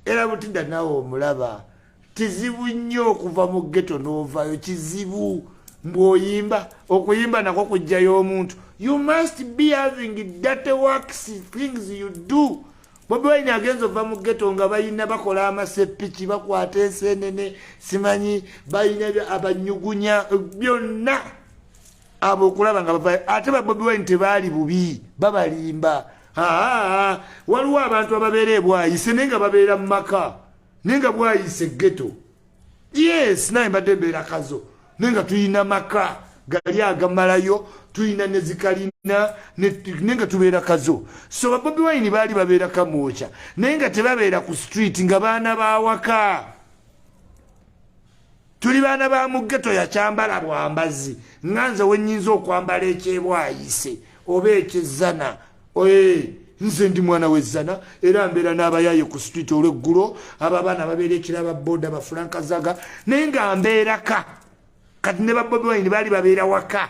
era Butida nawe omulaba kizibu nnyo okuva mu ghetto n'ovaayo kizibu mbw'oyimba okuyimba nako kujjayo omuntu you must be having dirty works things you do Bobi Wine agenza ova mu ghetto nga bayina bakola amasepiki bakwata ensenene simanyi bayina abanyugunya byonna abo okulaba nga bava ate ba Bobi Wine tebaali bubi babalimba waliwo abantu ababeera ebwayise naye nga babeera mu maka naye nga bwayise ghetto yes naye mbadde mbeera kazo naye nga tulina maka gali agamalayo tulina ne zikalina naye nga tubeera kazo so ba Bobi Wine baali babeera kamwoca naye nga tebabeera ku street nga baana bawaka tuli baana ba mu ghetto yakyambala bwambazi nganza wenyinza okwambala ekyebwayise oba ekyezana nze ndi mwana w'ezzana era mbeera n'abayaye ku street olw'eggulo ababaana babeera ekiraba boda bafulanka zaga naye nga mbeeraka kati ne ba Bobi Wine baali babeera waka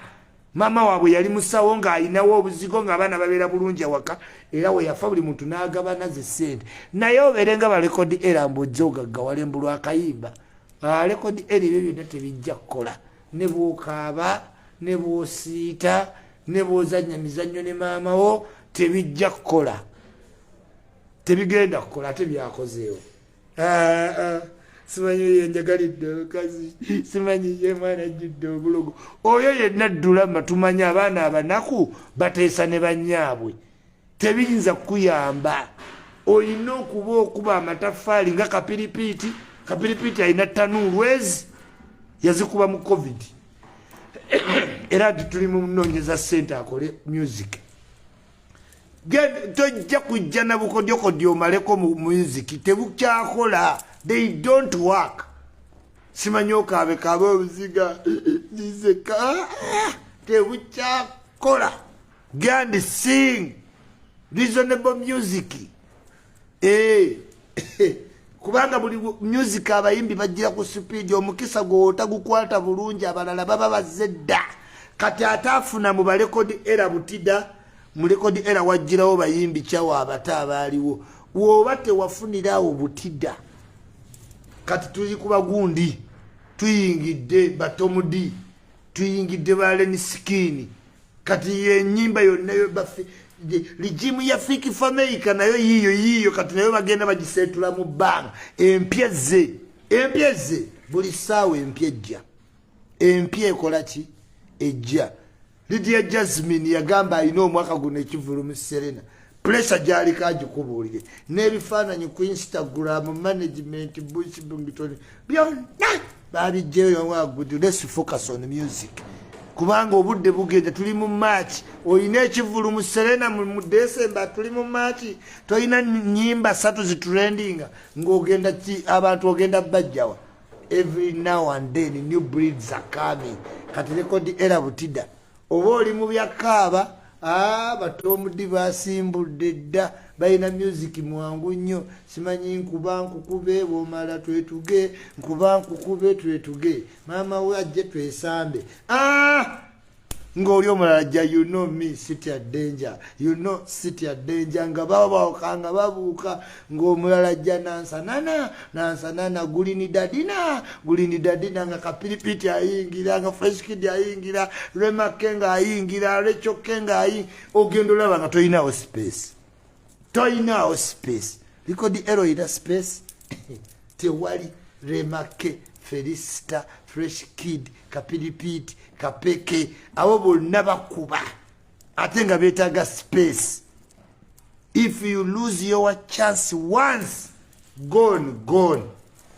mama waabwe yali musawo ng'ayinawo obuzigo ng'abaana babeera bulungi awaka era we yafa buli muntu n'agabana ze ssente naye obeere nga balekodi era mbojja ogaggawala embulu akayimba lekodi era ebyo byonna tebijja kukola ne bw'okaaba ne bw'osiita ne bw'ozannya mizannyo ne maama wo tebijja kukola tebigenda kukola ate byakozeewo simanyi ye njagalidde omukazi simanyi ye mwana ajjudde obulogo oyo yenna ddulama tumanye abaana abanaku bateesa ne bannyaabwe tebiyinza kukuyamba olina okuba amataffaali nga kapiripiiti alina ttanuulwezi yazikuba mu covid era tuli mu munoonyeza ssente akole music tojja kujja na bukodyokodyo omaleko mu music tebukyakola they don't work simanyi okaabe obuziga zizeka tebukyakola gand sing reasonable music kubanga buli music abayimbi bajjira ku speed omukisa gw'otagukwata bulungi abalala baba bazedda kati ataafuna mu balekodi era Butida mu lekodi era wajjirawo bayimbi kyawa abata abaaliwo woba tewafunirawo Butida kati tuli ku bagundi tuyingidde batomudi tuyingidde baleni skini kati yenyimba yonna yo bafi lijimu ya fiki fameka nayo yiyo kati nayo bagenda bagisetula mu banga empyeze buli saawa empyejja empye ekola ki ejja Lydia Jasmine yagamba alina omwaka guno ekivulu mu Serena pressure gyali kagikubuulire n'ebifaananyi ku Instagram management bush bungitoni byonna babijjeyo wagudu let's focus on music kubanga obudde bugenda tuli mu March olina ekivulu mu Serena mu December tuli mu March toyina nyimba 3 zitrendinga ng'ogenda abantu ogenda bajjawa every now and then new breeds are coming kati rekodi era Butida oba oli mu byakaaba batomudi basimbudde dda balina music mwangu nnyo simanyi nkuba nkukube bw'omala twetuge nkuba nkukube twetuge maama we ajje twesambe ng'oli omulala jja you know me city at danger you know city at danger nga babawoka nga babuuka ng'omulala jja nansanana gulini dadina nga kapiripiti ayingira nga fresh kid ayingira Remake nga ayingira Lechoke nga ogenda olaba nga toyinawo space likodi ero ina space tewali Remake Felicita Fresh Kid Kapiripiti Kapeke abo bonna bakuba ate nga beetaaga space if you lose your chance once gone